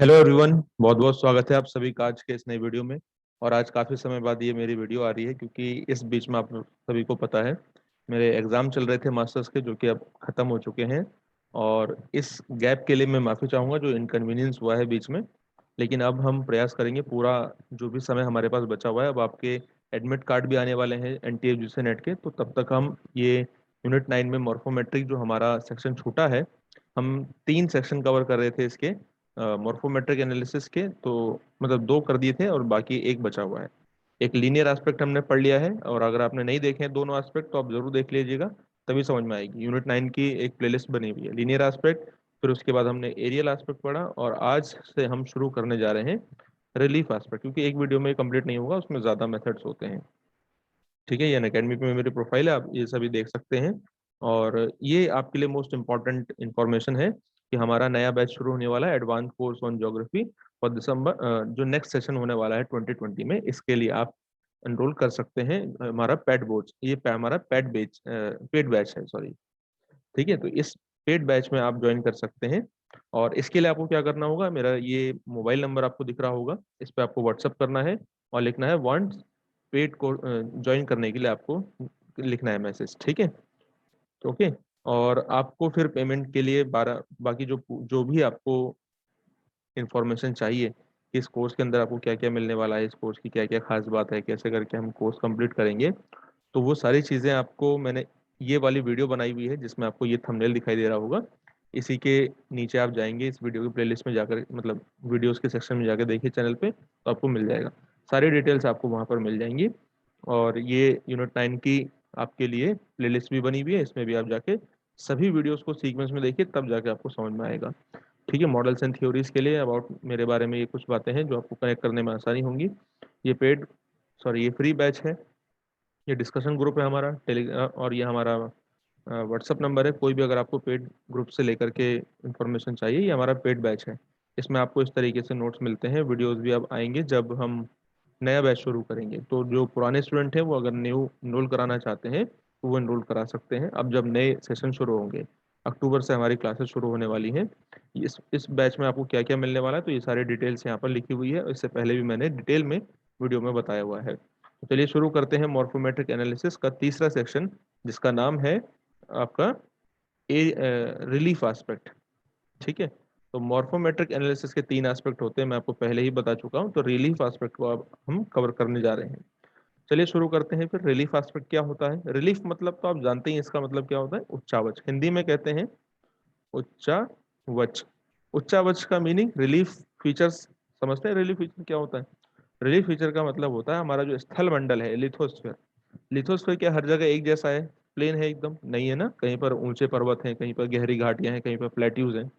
Hello everyone, बहुत बहुत स्वागत है आप सभी का आज के इस नए वीडियो में। और आज काफ़ी समय बाद ये मेरी वीडियो आ रही है क्योंकि इस बीच में आप सभी को पता है मेरे एग्ज़ाम चल रहे थे मास्टर्स के, जो कि अब ख़त्म हो चुके हैं। और इस गैप के लिए मैं माफ़ी चाहूँगा जो इनकन्वीनियंस हुआ है बीच में। लेकिन अब हम प्रयास करेंगे पूरा जो भी समय हमारे पास बचा हुआ है। अब आपके एडमिट कार्ड भी आने वाले हैं NTFGC नेट के, तो तब तक हम ये यूनिट 9 में मॉर्फोमेट्रिक जो हमारा सेक्शन छूटा है, हम 3 सेक्शन कवर कर रहे थे इसके मॉर्फोमेट्रिक एनालिसिस के। तो मतलब 2 कर दिए थे और बाकी एक बचा हुआ है। एक लीनियर एस्पेक्ट हमने पढ़ लिया है, और अगर आपने नहीं देखे हैं दोनों एस्पेक्ट तो आप जरूर देख लीजिएगा, तभी समझ में आएगी। यूनिट 9 की एक प्लेलिस्ट बनी हुई है लीनियर एस्पेक्ट, फिर उसके बाद हमने एरियल एस्पेक्ट पढ़ा, और आज से हम शुरू करने जा रहे हैं रिलीफ एस्पेक्ट, क्योंकि एक वीडियो में कंप्लीट नहीं होगा, उसमें ज़्यादा मेथड्स होते हैं। ठीक है, ये अकेडमी पे मेरी प्रोफाइल है, आप ये सभी देख सकते हैं। और ये आपके लिए मोस्ट इम्पॉर्टेंट इंफॉर्मेशन है कि हमारा नया बैच शुरू होने वाला है, advance course on geography for December, जो नेक्स्ट सेशन होने वाला है 2020 में। इसके लिए आप एनरोल कर सकते हैं हमारा पेड बोर्ड, ये हमारा पेड बैच है, सॉरी। ठीक है, तो इस पेड बैच में आप ज्वाइन कर सकते हैं। और इसके लिए आपको क्या करना होगा, मेरा ये मोबाइल नंबर आपको दिख रहा होगा, इस पर आपको व्हाट्सअप करना है और लिखना है वांट पेड को ज्वाइन करने के लिए आपको लिखना है मैसेज। ठीक है, तो ओके। और आपको फिर पेमेंट के लिए 12 बाकी जो जो भी आपको इंफॉर्मेशन चाहिए कि इस कोर्स के अंदर आपको क्या क्या मिलने वाला है, इस कोर्स की क्या क्या खास बात है, कैसे करके हम कोर्स कंप्लीट करेंगे, तो वो सारी चीज़ें आपको मैंने ये वाली वीडियो बनाई हुई है जिसमें आपको ये थंबनेल दिखाई दे रहा होगा। इसी के नीचे आप जाएंगे इस वीडियो की प्लेलिस्ट में जाकर, मतलब वीडियोस के सेक्शन में जाकर देखिए चैनल पे, तो आपको मिल जाएगा। सारी डिटेल्स आपको वहाँ पर मिल जाएंगी। और ये यूनिट 9 की आपके लिए प्लेलिस्ट भी बनी हुई है, इसमें भी आप जाके सभी वीडियोस को सीक्वेंस में देखिए, तब जाके आपको समझ में आएगा। ठीक है, मॉडल्स एंड थ्योरीज के लिए अबाउट मेरे बारे में ये कुछ बातें हैं जो आपको कनेक्ट करने में आसानी होंगी। ये ये फ्री बैच है, ये डिस्कशन ग्रुप है हमारा और ये हमारा व्हाट्सअप नंबर है। कोई भी अगर आपको पेड ग्रुप से लेकर के इंफॉर्मेशन चाहिए, ये हमारा पेड बैच है। इसमें आपको इस तरीके से नोट्स मिलते हैं, वीडियोस भी अब आएंगे जब हम नया बैच शुरू करेंगे। तो जो पुराने स्टूडेंट हैं वो अगर न्यू इनरोल कराना चाहते हैं तो वो इनरोल करा सकते हैं। अब जब नए सेशन शुरू होंगे, अक्टूबर से हमारी क्लासेस शुरू होने वाली हैं, इस बैच में आपको क्या क्या मिलने वाला है, तो ये सारी डिटेल्स यहाँ पर लिखी हुई है। इससे पहले भी मैंने डिटेल में वीडियो में बताया हुआ है। तो चलिए शुरू करते हैं मॉर्फोमेट्रिक एनालिसिस का तीसरा सेक्शन, जिसका नाम है आपका रिलीफ एस्पेक्ट। ठीक है, तो मॉर्फोमेट्रिक एनालिसिस के 3 एस्पेक्ट होते हैं, मैं आपको पहले ही बता चुका हूँ। तो रिलीफ एस्पेक्ट को अब हम कवर करने जा रहे हैं। चलिए शुरू करते हैं। फिर रिलीफ एस्पेक्ट क्या होता है? रिलीफ मतलब तो आप जानते ही हैं, इसका मतलब क्या होता है, उच्चावच। हिंदी में कहते हैं उच्चावच। उच्चावच का मीनिंग रिलीफ फीचर्स। समझते हैं रिलीफ फीचर क्या होता है? रिलीफ फीचर का मतलब होता है हमारा जो स्थल मंडल है, लिथोस्फीयर। लिथोस्फीयर क्या हर जगह एक जैसा है, प्लेन है एकदम? नहीं है ना, कहीं पर ऊंचे पर्वत हैं, कहीं पर गहरी घाटियां हैं, कहीं पर प्लेट्यूज हैं।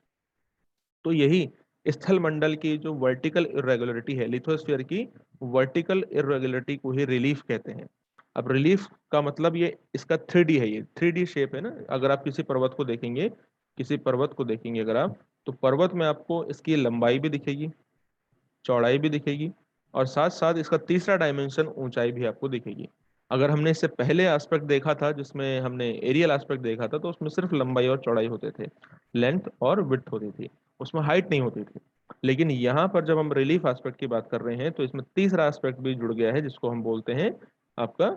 तो यही स्थल मंडल की जो वर्टिकल इरेगुलरिटी है लिथोस्फीयर की, वर्टिकल इरेगुलरिटी को ही रिलीफ कहते हैं। अब रिलीफ का मतलब ये इसका 3D है, ये 3D शेप है ना। अगर आप किसी पर्वत को देखेंगे, किसी पर्वत को देखेंगे अगर आप, तो पर्वत में आपको इसकी लंबाई भी दिखेगी, चौड़ाई भी दिखेगी, और साथ साथ इसका तीसरा डायमेंशन ऊंचाई भी आपको दिखेगी। अगर हमने इससे पहले एस्पेक्ट देखा था जिसमें हमने एरियल एस्पेक्ट देखा था, तो उसमें सिर्फ लंबाई और चौड़ाई होते थे, लेंथ और विड्थ होती थी, उसमें हाइट नहीं होती थी। लेकिन यहाँ पर जब हम रिलीफ एस्पेक्ट की बात कर रहे हैं, तो इसमें तीसरा एस्पेक्ट भी जुड़ गया है जिसको हम बोलते हैं आपका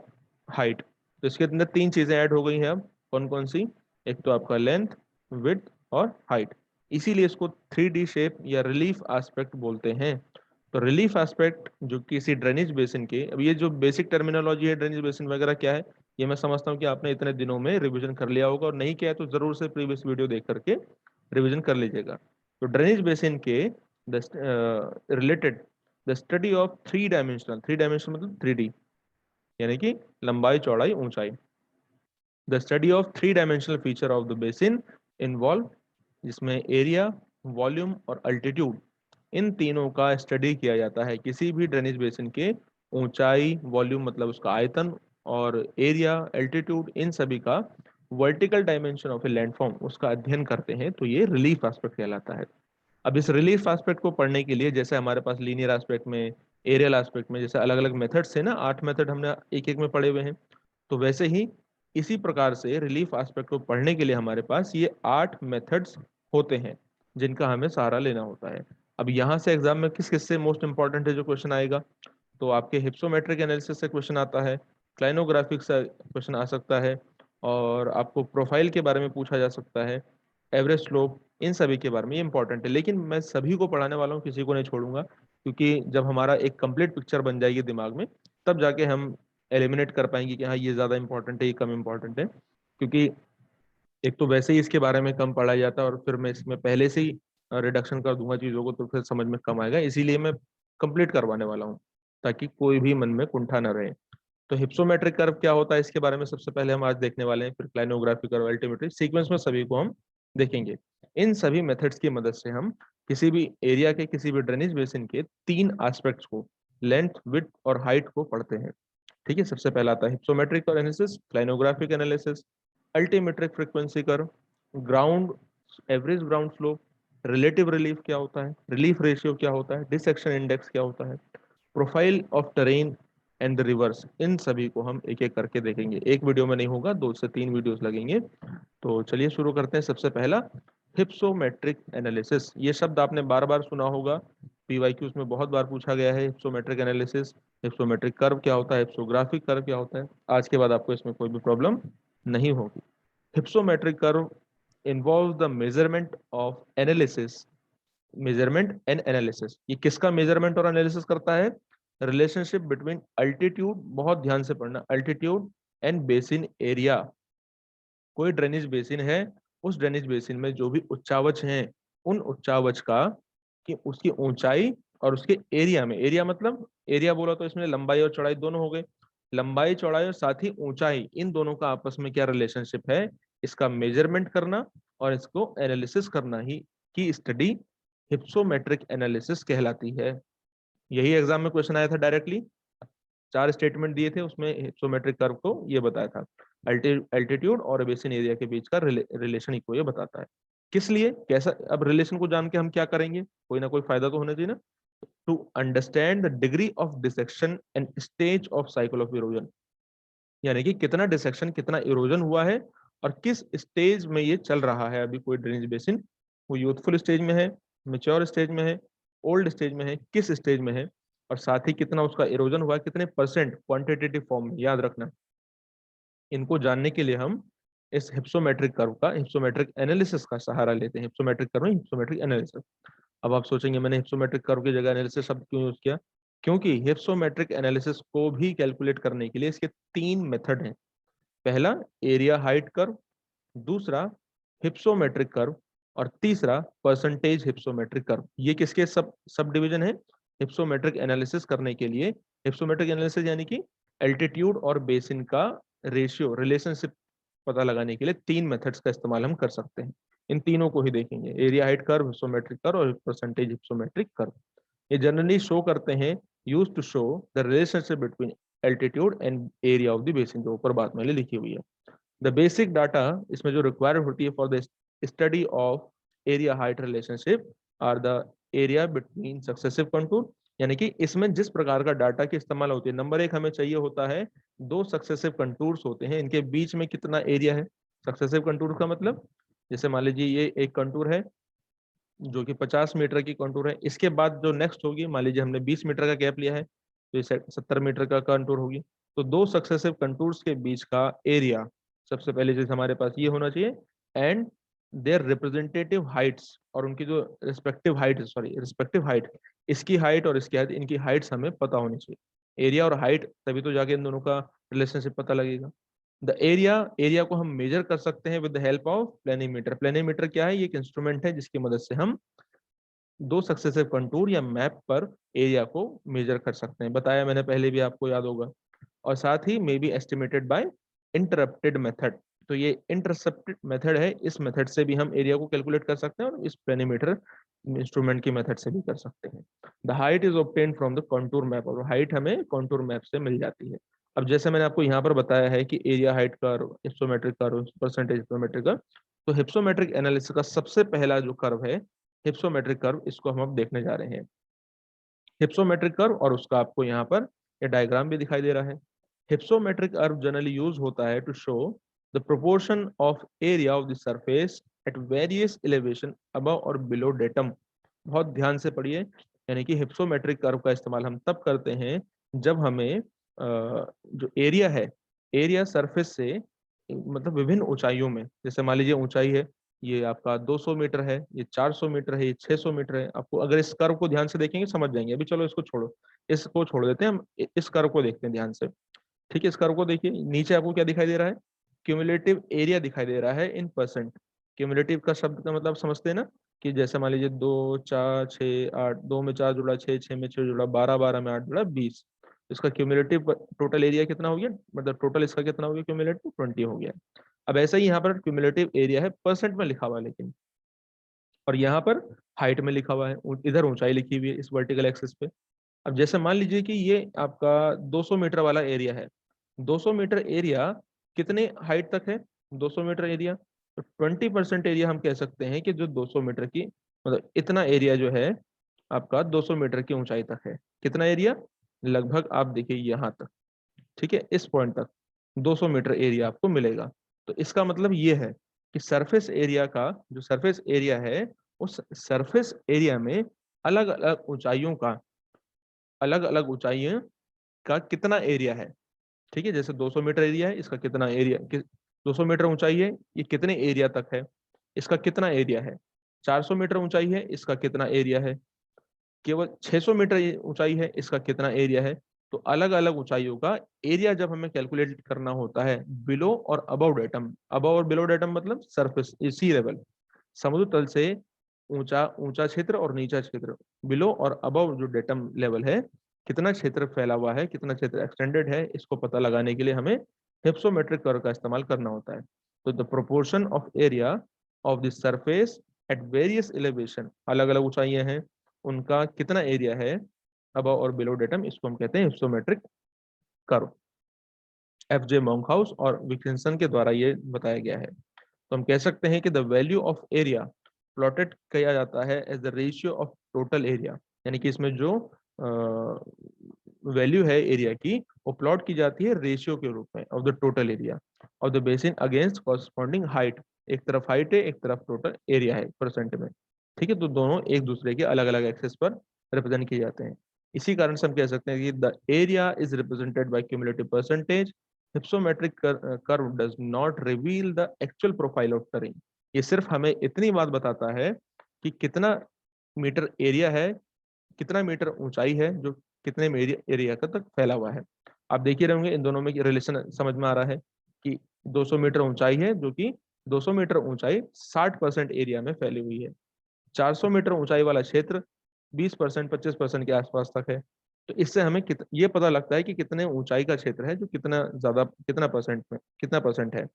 हाइट। तो इसके अंदर 3 चीजें ऐड हो गई हैं अब। कौन कौन सी? एक तो आपका लेंथ, विड्थ और हाइट। इसीलिए इसको 3D शेप या रिलीफ एस्पेक्ट बोलते हैं। तो रिलीफ एस्पेक्ट जो किसी ड्रेनेज बेसिन के, अब ये जो बेसिक टर्मिनोलॉजी है ड्रेनेज बेसिन वगैरह क्या है, ये मैं समझता हूँ कि आपने इतने दिनों में रिवीजन कर लिया होगा, और नहीं किया है तो जरूर से प्रीवियस वीडियो देख करके रिवीजन कर लीजिएगा। तो ड्रेनेज बेसिन के related the study of 3 dimensional, 3 dimensional मतलब 3D, यानी कि लंबाई चौड़ाई ऊंचाई। The study of 3 dimensional feature of the basin involve, जिसमें एरिया, वॉल्यूम और अल्टीट्यूड, इन तीनों का स्टडी किया जाता है किसी भी ड्रेनेज बेसिन के। ऊंचाई, वॉल्यूम मतलब उसका आयतन, और एरिया, एल्टीट्यूड, इन सभी का vertical dimension of A landform उसका अध्ययन करते हैं, तो ये रिलीफ एस्पेक्ट कहलाता है। अब इस रिलीफ एस्पेक्ट को पढ़ने के लिए, जैसे हमारे पास लीनियर एस्पेक्ट में, एरियल एस्पेक्ट में जैसे अलग अलग मेथड्स है ना, 8 मेथड हमने एक एक में पढ़े हुए हैं, तो वैसे ही इसी प्रकार से रिलीफ एस्पेक्ट को पढ़ने के लिए हमारे पास ये 8 मेथड्स होते हैं जिनका हमें सहारा लेना होता है। अब यहाँ से एग्जाम में किस किस से मोस्ट इंपॉर्टेंट है जो क्वेश्चन आएगा, तो आपके हिप्सोमेट्रिक एनालिसिस से क्वेश्चन आता है, क्लाइनोग्राफिक से क्वेश्चन आ सकता है, और आपको प्रोफाइल के बारे में पूछा जा सकता है, एवरेज स्लोप, इन सभी के बारे में, ये इंपॉर्टेंट है। लेकिन मैं सभी को पढ़ाने वाला हूँ, किसी को नहीं छोड़ूंगा, क्योंकि जब हमारा एक कंप्लीट पिक्चर बन जाएगी दिमाग में, तब जाके हम एलिमिनेट कर पाएंगे कि हाँ ये ज़्यादा इंपॉर्टेंट है, ये कम इंपॉर्टेंट है। क्योंकि एक तो वैसे ही इसके बारे में कम पढ़ा जाता है, और फिर मैं इसमें पहले से ही रिडक्शन कर दूंगा चीज़ों को, तो फिर समझ में कम आएगा। इसीलिए मैं कंप्लीट करवाने वाला हूँ, ताकि कोई भी मन में कुंठा न रहे। तो हिप्सोमेट्रिक कर्व क्या होता है, इसके बारे में सबसे पहले हम आज देखने वाले हैं, फिर क्लाइनोग्राफिक कर्व, अल्टीमेटली सीक्वेंस में सभी को हम देखेंगे। इन सभी मेथड्स की मदद से हम किसी भी एरिया के, किसी भी ड्रेनेज बेसिन के 3 एस्पेक्ट्स को, लेंथ, विड्थ और हाइट को पढ़ते हैं। ठीक है, सबसे पहला आता है hypsometric analysis, clinographic analysis, altimetric frequency curve, ground, average ground slope, relative relief क्या होता है, रिलीफ रेशियो क्या होता है, डिसेक्शन इंडेक्स क्या होता है, profile of terrain and the rivers. इन सभी को हम एक एक करके देखेंगे। एक वीडियो में नहीं होगा, 2 से 3 वीडियोस लगेंगे। तो चलिए शुरू करते हैं। सबसे पहला हिप्सोमेट्रिक एनालिसिस, ये शब्द आपने बार बार सुना होगा, पीवाईक्यूज में बहुत बार पूछा गया है। हिप्सोमेट्रिक एनालिसिस, हिप्सोमेट्रिक कर्व क्या होता है, हिप्सोग्राफिक कर्व क्या होता है। आज के बाद आपको इसमें कोई भी प्रॉब्लम नहीं होगी। Hypsometric curve involve the measurement of analysis, measurement and analysis. ये किसका मेजरमेंट और एनालिसिस करता है, रिलेशनशिप बिटवीन अल्टीट्यूड, बहुत ध्यान से पढ़ना, अल्टीट्यूड एंड बेसिन एरिया। कोई ड्रेनेज बेसिन है, उस ड्रेनेज बेसिन में जो भी उच्चावच हैं, उन उच्चावच का, कि उसकी ऊंचाई और उसके एरिया में, एरिया मतलब, एरिया बोला तो इसमें लंबाई और चौड़ाई दोनों हो गए, लंबाई चौड़ाई और साथ ही ऊंचाई, इन दोनों का आपस में क्या रिलेशनशिप है, इसका मेजरमेंट करना और इसको एनालिसिस करना ही की स्टडी हिप्सोमेट्रिक एनालिसिस कहलाती है। यही एग्जाम में क्वेश्चन आया था डायरेक्टली, 4 स्टेटमेंट दिए थे, उसमें हिप्सोमेट्रिक कर्व को ये बताया था, अल्टीट्यूड और बेसिन एरिया के बीच का रिलेशन को ये बताता है। किस लिए, कैसा, अब रिलेशन को जान के हम क्या करेंगे, कोई ना कोई फायदा तो होना चाहिए ना। To understand the degree of dissection and stage of cycle of erosion, यानी कि कितना डिसेक्शन, कितना इरोजन हुआ है और किस स्टेज में ये चल रहा है। अभी कोई ड्रेनेज बेसिन, वो यूथफुल स्टेज में है, मेच्योर स्टेज में है, ओल्ड स्टेज में है, किस स्टेज में है, और साथ ही कितना उसका इरोजन हुआ, कितने परसेंट, क्वांटिटेटिव फॉर्म में, याद रखना। इनको जानने के लिए हम इस हिप्सोमेट्रिक कर्व का, हिप्सोमेट्रिक एनालिसिस का सहारा लेते हैं। Hypsometric curve, hypsometric analysis. अब आप सोचेंगे मैंने हिप्सोमेट्रिक कर्व की जगह एनालिसिस शब्द क्यों यूज किया, क्योंकि हिप्सोमेट्रिक एनालिसिस को भी कैलकुलेट करने के लिए इसके 3 मेथड हैं। पहला एरिया हाइट कर्व, दूसरा हिप्सोमेट्रिक कर्व, और तीसरा परसेंटेज हिप्सोमेट्रिक कर्व। ये किसके सब डिवीजन है, हिप्सोमेट्रिक एनालिसिस करने के लिए। हिप्सोमेट्रिक एनालिसिस यानी कि एल्टीट्यूड और बेसिन का रेशियो, रिलेशनशिप पता लगाने के लिए 3 मेथड्स का इस्तेमाल हम कर सकते हैं। इन तीनों को ही देखेंगे, area height curve, hypsometric curve और परसेंटेज हिप्सोमेट्रिक कर्व। ये जनरली शो करते हैं, use to show the relationship between altitude and area of the basin, जो ऊपर बात मैंने लिखी हुई है। द बेसिक डाटा इसमें जो रिक्वायर्ड होती है for the study of area height relationship are the area between successive contour, यानी कि इसमें जिस प्रकार का डाटा की इस्तेमाल होती है, नंबर 1 हमें चाहिए होता है 2 सक्सेसिव कंटूर्स होते हैं, इनके बीच में कितना एरिया है। सक्सेसिव कंटूर का मतलब, जैसे मान लीजिए ये एक कंटूर है जो कि 50 मीटर की कंटूर है, इसके बाद जो नेक्स्ट होगी, मान लीजिए हमने 20 मीटर का गैप लिया है, तो ये 70 मीटर का कंटूर होगी। तो 2 सक्सेसिव कंटूर्स के बीच का एरिया, सबसे पहले चीज हमारे पास ये होना चाहिए, एंड देयर रिप्रेजेंटेटिव हाइट्स, और उनकी जो रिस्पेक्टिव हाइट, इसकी हाइट और इसकी हाइट, इनकी हाइट्स हमें पता होनी चाहिए। एरिया और हाइट, तभी तो जाके इन दोनों का रिलेशनशिप पता लगेगा। द एरिया को हम मेजर कर सकते हैं विद द हेल्प ऑफ प्लेनीमीटर। प्लेनीमीटर क्या है, ये एक इंस्ट्रूमेंट है जिसकी मदद से हम 2 सक्सेसिव कंटूर या मैप पर एरिया को मेजर कर सकते हैं, बताया मैंने पहले भी, आपको याद होगा। और साथ ही may be estimated by interrupted method, तो ये इंटरसेप्टेड मेथड है, इस मेथड से भी हम एरिया को कैलकुलेट कर सकते हैं, और इस प्लेनीमीटर इंस्ट्रूमेंट की मेथड से भी कर सकते हैं। The height is obtain from the contour map, और हाइट हमें कॉन्टूर मैप से मिल जाती है। अब जैसे मैंने आपको यहाँ पर बताया है कि area height curve, hypsometric curve, percentage hypsometric curve, तो हिप्सोमेट्रिक एनालिसिस का सबसे पहला जो कर्व है हिप्सोमेट्रिक कर्व, इसको हम अब देखने जा रहे हैं। हिप्सोमेट्रिक कर्व, और उसका आपको यहाँ पर ये डायग्राम भी दिखाई दे रहा है। हिप्सोमेट्रिक कर्व जनरली यूज होता है to show the proportion of area of the surface at various elevation above और बिलो डेटम, बहुत ध्यान से पढ़िए, यानी कि हिप्सोमेट्रिक कर्व का इस्तेमाल हम तब करते हैं जब हमें जो एरिया है, एरिया सरफेस से मतलब विभिन्न ऊंचाइयों में, जैसे मान लीजिए ऊंचाई है ये आपका 200 मीटर है, ये 400 मीटर है, ये 600 मीटर है। आपको अगर इस कर्व को ध्यान से देखेंगे समझ जाएंगे। अभी चलो इसको छोड़ो, इसको छोड़ देते हैं, हम इस कर्व को देखते हैं ध्यान से। ठीक है, इस कर्व को देखिए, नीचे आपको क्या दिखाई दे रहा है, क्यूमुलेटिव एरिया दिखाई दे रहा है इन परसेंट। क्यूमुलेटिव का शब्द का मतलब समझते हैं ना, कि जैसे मान लीजिए 2 4 6 8, 2 में 4 जुड़ा, 6 में 6 जुड़ा, 12 में 8 जुड़ा, 20। इसका क्यूमुलेटिव टोटल एरिया कितना हो गया, मतलब टोटल इसका कितना हो गया क्यूमुलेटिव, 20 हो गया। अब ऐसा ही यहाँ पर क्यूमुलेटिव एरिया है परसेंट में लिखा हुआ है लेकिन, और यहाँ पर हाइट में लिखा हुआ है, इधर ऊंचाई लिखी हुई है इस वर्टिकल एक्सिस पे। अब जैसे मान लीजिए कि ये आपका 200 मीटर वाला एरिया है, 200 मीटर एरिया कितने हाइट तक है, 200 मीटर एरिया, तो 20% एरिया हम कह सकते हैं कि जो 200 मीटर की, मतलब इतना एरिया जो है आपका 200 मीटर की ऊंचाई तक है। कितना एरिया, लगभग आप देखिए यहाँ तक, ठीक है, इस पॉइंट तक 200 मीटर एरिया आपको मिलेगा। तो इसका मतलब ये है कि सरफेस एरिया का, जो सरफेस एरिया है, उस सरफेस एरिया में अलग अलग ऊंचाइयों का, अलग अलग ऊंचाइयों का कितना एरिया है। ठीक है, जैसे 200 मीटर एरिया है, इसका कितना एरिया, 200 मीटर ऊंचाई है, ये कितने एरिया तक है, इसका कितना एरिया है। 400 मीटर ऊंचाई है, इसका कितना एरिया है। केवल 600 मीटर ऊंचाई है, इसका कितना एरिया है। तो अलग अलग ऊंचाइयों का एरिया जब हमें कैलकुलेट करना होता है बिलो और अबव डेटम, अबव और बिलो डेटम मतलब सरफेस सी लेवल, समुद्र तल से ऊंचा ऊंचा क्षेत्र और नीचा क्षेत्र, बिलो और अबव जो डेटम लेवल है, कितना क्षेत्र फैला हुआ है, कितना क्षेत्र एक्सटेंडेड है, इसको पता लगाने के लिए हमें हिप्सोमेट्रिक कर्व का इस्तेमाल करना होता है। तो the proportion of area of the surface at various elevation, अलग अलग ऊंचाइयां हैं, उनका कितना एरिया है अबव और बिलो डेटम, इसको हम कहते हैं हिप्सोमेट्रिक कर्व। एफ जे मॉन्कहाउस और विल्किंसन के द्वारा ये बताया गया है। तो हम कह सकते हैं कि the value of area plotted किया जाता है as the ratio of total area, यानी कि इसमें जो वैल्यू है एरिया की, वो प्लॉट की जाती है रेशियो के रूप में of the total area of the basin against corresponding height. एक तरफ हाइट है, एक तरफ टोटल एरिया है परसेंट में। ठीक है, तो दोनों एक दूसरे के अलग अलग एक्सेस पर रिप्रेजेंट किए जाते हैं। इसी कारण से हम कह सकते हैं कि the area is represented by cumulative percentage. Hypsometric curve does not reveal the actual profile of terrain. ये सिर्फ हमें इतनी बात बताता है कि कितना मीटर एरिया है, कितना मीटर ऊंचाई है, जो कितने एरिया का तक फैला हुआ है। आप देखिए रहेंगे इन दोनों में रिलेशन समझ में आ रहा है कि 200 मीटर ऊंचाई है, जो कि 200 मीटर ऊंचाई 60% एरिया में फैली हुई है। 400 मीटर ऊंचाई वाला क्षेत्र 20% 25% के आसपास तक है। तो इससे हमें ये पता लगता है कि कितने ऊंचाई का क्षेत्र है, जो कितना ज्यादा, कितना परसेंट में, कितना परसेंट है।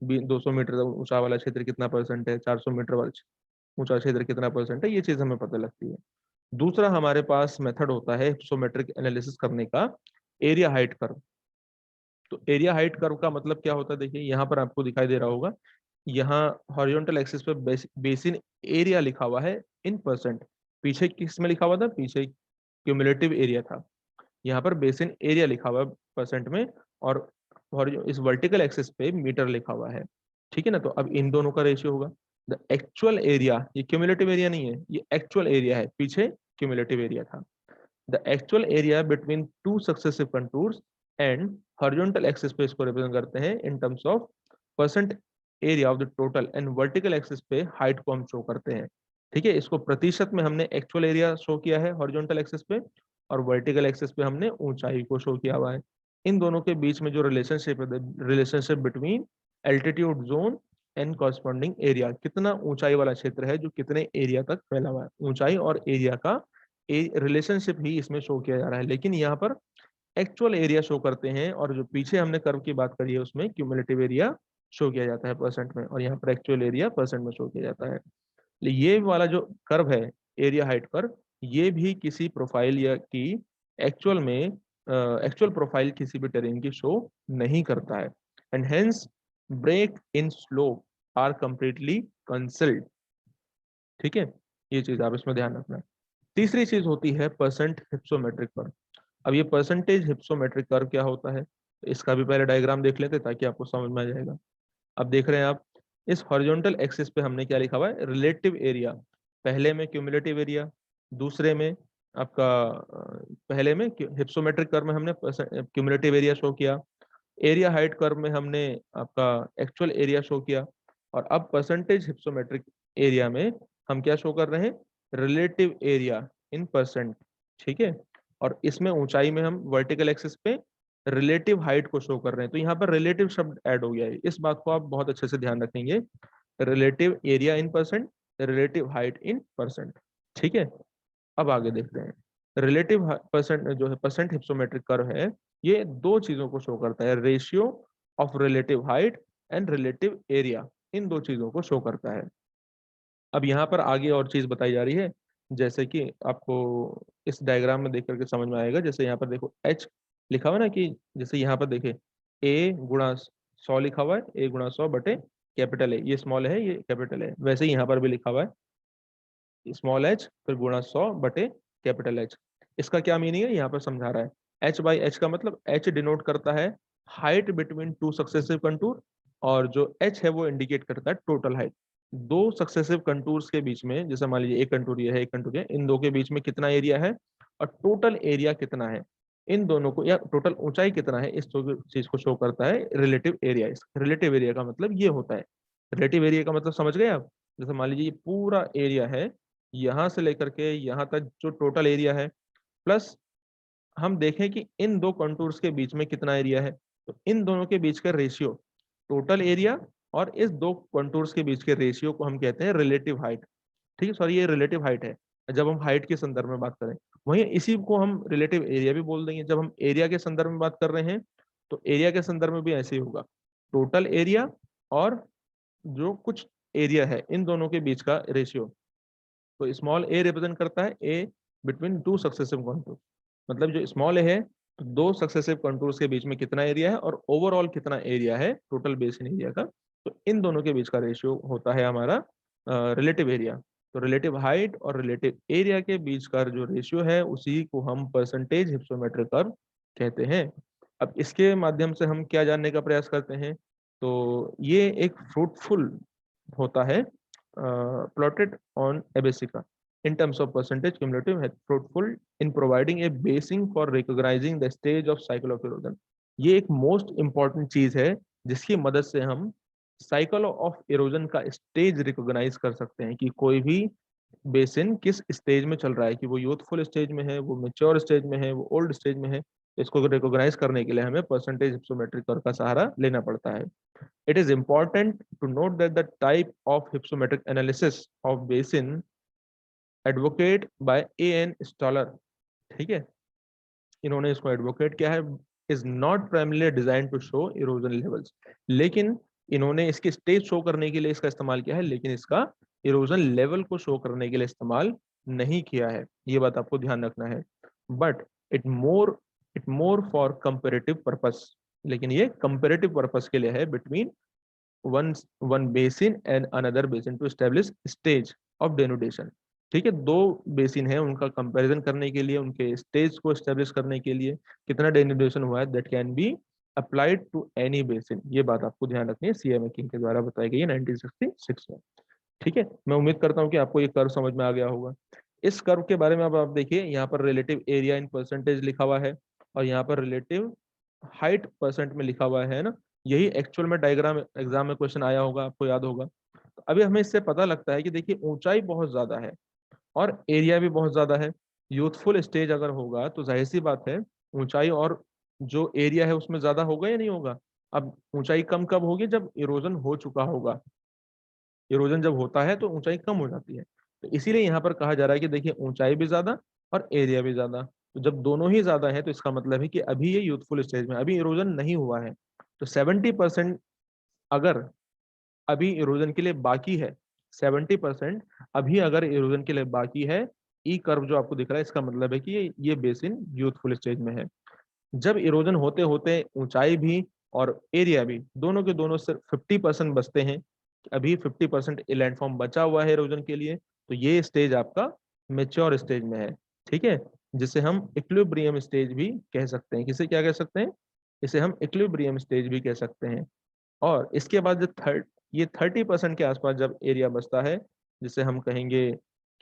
200 मीटर ऊंचा वाला क्षेत्र कितना परसेंट है, 400 मीटर वाला ऊंचा क्षेत्र कितना परसेंट है, ये चीज हमें पता लगती है। दूसरा हमारे पास मेथड होता है हिप्सोमेट्रिक एनालिसिस करने का, एरिया हाइट कर्व। तो एरिया हाइट कर्व का मतलब क्या होता है, देखिए यहाँ पर आपको दिखाई दे रहा होगा, यहाँ हॉरिजॉन्टल एक्सिस पे बेसिन एरिया लिखा हुआ है इन परसेंट। पीछे किस में लिखा हुआ था, पीछे क्यूमुलेटिव एरिया था, यहाँ पर बेसिन एरिया लिखा हुआ है परसेंट में, और इस वर्टिकल एक्सिस पे मीटर लिखा हुआ है। ठीक है ना, तो अब इन दोनों का रेशियो होगा द एक्चुअल एरिया, ये क्यूमुलेटिव एरिया नहीं है, ये एक्चुअल एरिया है, पीछे क्यूमुलेटिव एरिया था। The actual area between two successive contours and horizontal axis पे इसको रिप्रेजेंट करते हैं in terms of percent area of the total, and vertical axis पे हाइट को हम शो करते हैं। ठीक है, इसको प्रतिशत में हमने एक्चुअल एरिया शो किया है हॉरिजॉन्टल एक्सिस पे, और वर्टिकल एक्सिस पे हमने ऊंचाई को शो किया हुआ है। इन दोनों के बीच में जो रिलेशनशिप है, relationship between altitude zone and corresponding area, कितना ऊंचाई वाला क्षेत्र है जो कितने एरिया तक फैला हुआ है, ऊंचाई और एरिया का रिलेशनशिप ही इसमें शो किया जा रहा है। लेकिन यहाँ पर एक्चुअल एरिया शो करते हैं, और जो पीछे हमने कर्व की बात करी है उसमें क्यूमुलेटिव एरिया शो किया जाता है परसेंट में, और यहाँ पर एक्चुअल एरिया परसेंट में शो किया जाता है। ये वाला जो कर्व है, एरिया हाइट कर्व, ये भी किसी प्रोफाइल या की एक्चुअल में एक्चुअल प्रोफाइल किसी भी टेरेन की शो नहीं करता है, and hence break in slope are completely concealed. ठीक है, ये चीज आप इसमें ध्यान रखना है। तीसरी चीज होती है परसेंट हिप्सोमेट्रिक कर्व। अब ये परसेंटेज हिप्सोमेट्रिक कर्व क्या होता है, तो इसका भी पहले डायग्राम देख लेते ताकि आपको समझ में आ जाएगा। अब देख रहे हैं आप, इस हॉरिजॉन्टल एक्सिस पे हमने क्या लिखा हुआ है, रिलेटिव एरिया। पहले में क्यूमुलेटिव एरिया, दूसरे में आपका पहले में हिप्सोमेट्रिक कर्व में हमने क्यूमुलेटिव एरिया शो किया, एरिया हाइट कर्व में हमने आपका एक्चुअल एरिया शो किया, और अब परसेंटेज हिप्सोमेट्रिक एरिया में हम क्या शो कर रहे हैं, रिलेटिव एरिया इन परसेंट। ठीक है, और इसमें ऊंचाई में हम वर्टिकल एक्सिस पे रिलेटिव हाइट को शो कर रहे हैं। तो यहाँ पर रिलेटिव शब्द ऐड हो गया है, इस बात को आप बहुत अच्छे से ध्यान रखेंगे, relative area in percent, relative height in percent. ठीक है, अब आगे देखते हैं। रिलेटिव परसेंट जो है, परसेंट हिप्सोमेट्रिक कर्व है, ये दो चीजों को शो करता है, ratio of relative height and relative area, इन दो चीजों को शो करता है। अब यहाँ पर आगे और चीज बताई जा रही है, जैसे कि आपको इस डायग्राम में देख करके समझ में आएगा। जैसे यहाँ पर देखो एच लिखा हुआ है ना, कि जैसे यहाँ पर देखे ए गुणा 100 लिखा हुआ है, ए गुणा 100 बटे कैपिटल ए, ये स्मॉल है ये कैपिटल है, वैसे ही यहाँ पर भी लिखा हुआ है स्मॉल एच फिर गुणा 100 बटे कैपिटल एच। इसका क्या मीनिंग है यहाँ पर समझा रहा है। एच बाई एच का मतलब, एच डिनोट करता है height between two successive contour, और जो एच है वो इंडिकेट करता है टोटल हाइट। दो सक्सेसिव कंटूर्स के बीच में, जैसे मान लीजिए एक कंटूर ये है एक कंटूर ये, इन दो के बीच में कितना एरिया है और टोटल एरिया कितना है, इन दोनों को, या टोटल ऊंचाई कितना है, इस चीज को शो करता है रिलेटिव एरिया। रिलेटिव एरिया का मतलब ये होता है, रिलेटिव एरिया का मतलब समझ गए आप। जैसे मान लीजिए ये पूरा एरिया है, यहाँ से लेकर के यहाँ तक जो टोटल एरिया है, प्लस हम देखें कि इन दो कंटूर्स के बीच में कितना एरिया है, तो इन दोनों के बीच का रेशियो, टोटल एरिया और इस दो कंटूर्स के बीच के रेशियो को हम कहते हैं रिलेटिव हाइट। ठीक है, सॉरी ये रिलेटिव हाइट है जब हम हाइट के संदर्भ में बात करें। वहीं इसी को हम रिलेटिव एरिया भी बोल देंगे जब हम एरिया के संदर्भ में बात कर रहे हैं। तो एरिया के संदर्भ में भी ऐसे ही होगा, टोटल एरिया और जो कुछ एरिया है, इन दोनों के बीच का रेशियो। तो स्मॉल ए रिप्रेजेंट करता है ए बिटवीन टू सक्सेसिव कंटूर, मतलब जो स्मॉल ए है तो दो सक्सेसिव कंटूर्स के बीच में कितना एरिया है और ओवरऑल कितना एरिया है टोटल बेसिन एरिया का, तो इन दोनों के बीच का रेशियो होता है हमारा रिलेटिव एरिया। तो रिलेटिव हाइट और रिलेटिव एरिया के बीच का जो रेशियो है उसी को हम परसेंटेज हिप्सोमेट्रिक कर्व कहते हैं। अब इसके माध्यम से हम क्या जानने का प्रयास करते हैं, तो ये एक फ्रूटफुल होता है plotted on Abessica in terms of percentage cumulative है fruitful in providing a basing for recognizing the stage of cycle of erosion। ये एक मोस्ट इंपॉर्टेंट चीज है जिसकी मदद से हम साइकिल ऑफ इरोजन का स्टेज रिकॉग्नाइज कर सकते हैं कि कोई भी बेसिन किस स्टेज में चल रहा है, कि वो यूथफुल स्टेज में है, वो मेच्योर स्टेज में है, वो ओल्ड स्टेज में है। इसको रिकॉग्नाइज करने के लिए हमें परसेंटेज हिप्सोमेट्रिक कर्व का सहारा लेना पड़ता है। It is important to note that the type of hypsometric analysis of basin advocate by A.N. Stoller, ठीक है, इन्होंने इसको एडवोकेट किया है, is not primarily designed to show erosion levels, लेकिन इन्होंने इसके स्टेज शो करने के लिए इसका इस्तेमाल किया है, लेकिन इसका इरोजन लेवल को शो करने के लिए इस्तेमाल नहीं किया है, ये बात आपको ध्यान रखना है। But it more for comparative purpose, लेकिन ये कंपेरेटिव पर्पस के लिए है between one basin and another basin to establish stage of denudation। ठीक है, दो बेसिन है उनका कंपैरिजन करने के लिए, उनके स्टेज को एस्टेब्लिश करने के लिए कितना डेनुडेशन हुआ है, that can be applied to any basin. ये बात आपको ध्यान रखनी है, सीएमए किंग के द्वारा बताई गई है 1966 में। ठीक है, मैं उम्मीद करता हूँ कि आपको ये कर्व समझ में आ गया होगा। इस कर्व के बारे में अब आप देखिए, यहाँ पर रिलेटिव एरिया इन परसेंटेज लिखा हुआ है और यहाँ पर रिलेटिव हाइट परसेंट में लिखा हुआ है ना, यही एक्चुअल में डायग्राम एग्जाम में क्वेश्चन आया होगा, आपको याद होगा। तो अभी हमें इससे पता लगता है कि देखिए ऊंचाई बहुत ज्यादा है और एरिया भी बहुत ज्यादा है। यूथफुल स्टेज अगर होगा तो जाहिर सी बात है ऊंचाई और जो एरिया है उसमें ज्यादा होगा या नहीं होगा। अब ऊंचाई कम कब होगी, जब इरोजन हो चुका होगा। इरोजन जब होता है तो ऊंचाई कम हो जाती है। तो इसीलिए यहाँ पर कहा जा रहा है कि देखिए ऊंचाई भी ज्यादा और एरिया भी ज्यादा, तो जब दोनों ही ज्यादा है तो इसका मतलब है कि अभी ये यूथफुल स्टेज में, अभी इरोजन नहीं हुआ है। तो 70% अगर अभी इरोजन के लिए बाकी है, 70% अभी अगर इरोजन के लिए बाकी है, ई कर्व जो आपको दिख रहा है, इसका मतलब है कि ये बेसिन यूथफुल स्टेज में है। जब इरोजन होते होते ऊंचाई भी और एरिया भी दोनों के दोनों सिर्फ 50% बचते हैं, अभी 50% लैंडफॉर्म बचा हुआ है इरोजन के लिए, तो ये स्टेज आपका मेच्योर स्टेज में है। ठीक है, जिसे हम इक्विलिब्रियम स्टेज भी कह सकते हैं। किसे क्या कह सकते हैं, इसे हम इक्विलिब्रियम स्टेज भी कह सकते हैं। और इसके बाद जो ये 30% के आसपास जब एरिया बचता है, जिसे हम कहेंगे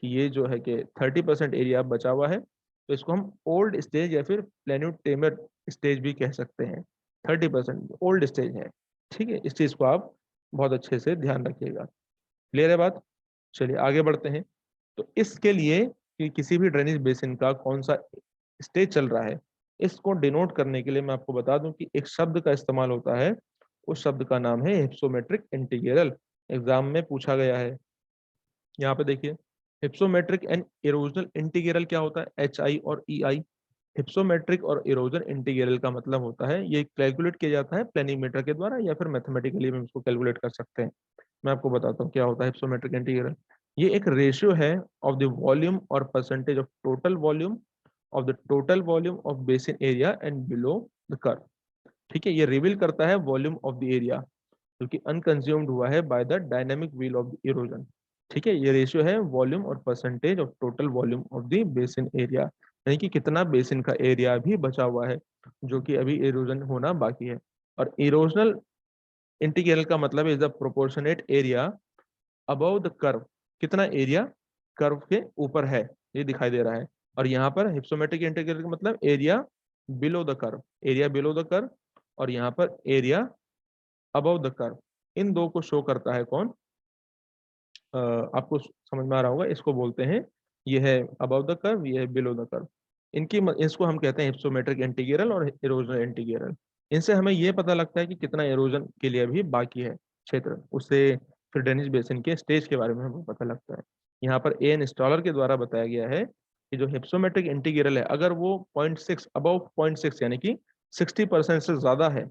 कि ये जो है कि 30% एरिया बचा हुआ है, तो इसको हम ओल्ड स्टेज या फिर प्लेन्यूटेमर स्टेज भी कह सकते हैं। 30% ओल्ड स्टेज है, ठीक है। इस चीज़ को आप बहुत अच्छे से ध्यान रखिएगा। क्लियर है बात? चलिए आगे बढ़ते हैं। तो इसके लिए कि किसी भी ड्रेनेज बेसिन का कौन सा स्टेज चल रहा है, इसको डिनोट करने के लिए मैं आपको बता दूं कि एक शब्द का इस्तेमाल होता है। उस शब्द का नाम है हिप्सोमेट्रिक इंटीग्रल। एग्जाम में पूछा गया है। यहाँ पे देखिए, हिप्सोमेट्रिक एंड इरोजनल इंटीग्रल क्या होता है, HI और EI। हिप्सोमेट्रिक और इरोजन इंटीग्रल का मतलब होता है, ये कैलकुलेट किया जाता है प्लेनीमीटर के द्वारा या फिर मैथमेटिकली भी इसको कैलकुलेट कर सकते हैं। मैं आपको बताता हूँ क्या होता है हिप्सोमेट्रिक इंटीग्रल। ये एक रेशियो है ऑफ द वॉल्यूम और percentage of total volume of the total volume of basin area and below the curve. ठीक है, ये रिवील करता है वॉल्यूम ऑफ द एरिया जो कि अनकंज्यूम्ड हुआ है by the dynamic wheel of the erosion. ठीक है, ये रेशियो है वॉल्यूम और percentage of total volume of the basin area, यानी कि कितना बेसिन का एरिया भी बचा हुआ है जो कि अभी इरोजन होना बाकी है। और इरोजनल इंटीग्रल का मतलब is the proportionate area above the curve, कितना एरिया कर्व के ऊपर है ये दिखाई दे रहा है। और यहाँ पर हिप्सोमेट्रिक इंटीग्रल का मतलब area below the curve, area below the curve, और यहाँ पर एरिया अबव द कर्व। इन दो को शो करता है कौन, आपको समझ में आ रहा होगा, इसको बोलते हैं, ये है अबव द कर्व, ये है बिलो द कर्व। इसको हम कहते हैं हिप्सोमेट्रिक इंटीग्रल और इरोजनल इंटीग्रल। इनसे हमें ये पता लगता है कि कितना इरोजन के लिए अभी बाकी है क्षेत्र, उससे फिर ड्रेनेज बेसिन के स्टेज के बारे में हमें पता लगता है। यहाँ पर एन स्टॉलर के द्वारा बताया गया है कि जो हिप्सोमेट्रिक इंटीग्रल है, अगर वो 0.6 अबव 0.6 यानी कि 60% से ज्यादा है,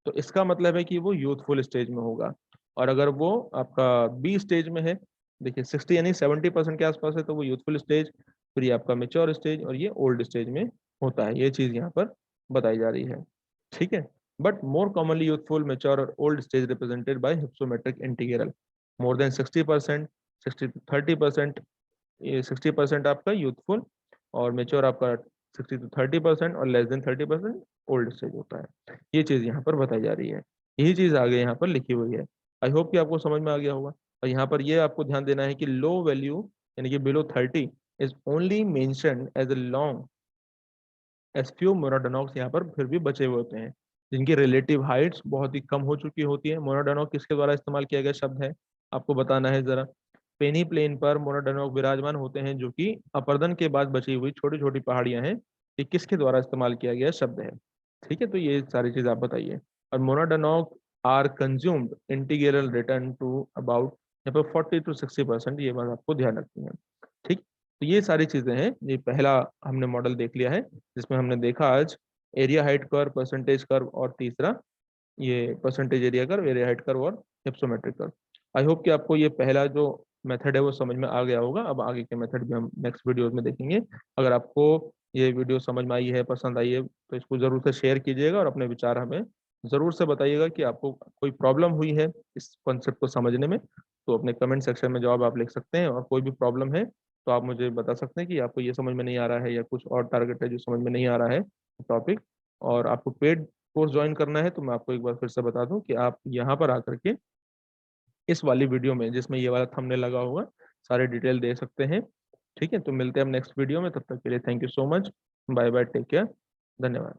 तो इसका मतलब है कि वो यूथफुल स्टेज में होगा। और अगर वो आपका बी स्टेज में है, देखिए 60 यानी 70% के आसपास है, तो वो यूथफुल स्टेज, फिर ये आपका मेच्योर स्टेज और ये ओल्ड स्टेज में होता है। ये चीज यहाँ पर बताई जा रही है, ठीक है। But more commonly youthful, mature और old stage represented by hypsometric integral. More than 60%, 60 to 30%, ये 60% आपका यूथफुल और मेच्योर आपका 60 to 30%, और लेस देन 30% ओल्ड स्टेज होता है। ये चीज यहाँ पर बताई जा रही है, यही चीज आगे यहाँ पर लिखी हुई है। आई होप कि आपको समझ में आ गया होगा। और यहाँ पर ये आपको ध्यान देना है कि लो वैल्यू यानी कि below 30 is only mentioned as a long as few monadnocks यहाँ पर फिर भी बचे हुए होते हैं जिनकी रिलेटिव हाइट्स बहुत ही कम हो चुकी होती है। मोनोडोनॉक किसके द्वारा इस्तेमाल किया गया शब्द है, आपको बताना है जरा। पेनी प्लेन पर मोनोडोनॉक विराजमान होते हैं जो कि अपर्दन के बाद बची हुई छोटी छोटी पहाड़ियां हैं। ये किसके द्वारा इस्तेमाल किया गया शब्द है, ठीक है। तो ये सारी चीज आप बताइए। और monadnock are consumed integral return to about यहाँ पर 40 to 60%, ये बात आपको ध्यान रखनी है, ठीक। तो ये सारी चीजें हैं। ये पहला हमने मॉडल देख लिया है जिसमें हमने देखा आज area height curve, percentage curve, और तीसरा ये percentage area curve, area height curve और हिप्सोमेट्रिक कर्व। आई होप कि आपको ये पहला जो मेथड है वो समझ में आ गया होगा। अब आगे के मेथड भी हम नेक्स्ट वीडियो में देखेंगे। अगर आपको ये वीडियो समझ में आई है, पसंद आई है, तो इसको जरूर से शेयर कीजिएगा और अपने विचार हमें जरूर से बताइएगा कि आपको कोई प्रॉब्लम हुई है इस कॉन्सेप्ट को समझने में। तो अपने कमेंट सेक्शन में जवाब आप लिख सकते हैं, और कोई भी प्रॉब्लम है तो आप मुझे बता सकते हैं कि आपको ये समझ में नहीं आ रहा है या कुछ और टारगेट है जो समझ में नहीं आ रहा है टॉपिक, और आपको पेड कोर्स ज्वाइन करना है। तो मैं आपको एक बार फिर से बता दूं कि आप यहाँ पर आकर के इस वाली वीडियो में जिसमें ये वाला थंबनेल लगा होगा सारे डिटेल दे सकते हैं, ठीक है। तो मिलते हैं हम नेक्स्ट वीडियो में, तब तक के लिए thank you so much, bye bye, take care, धन्यवाद।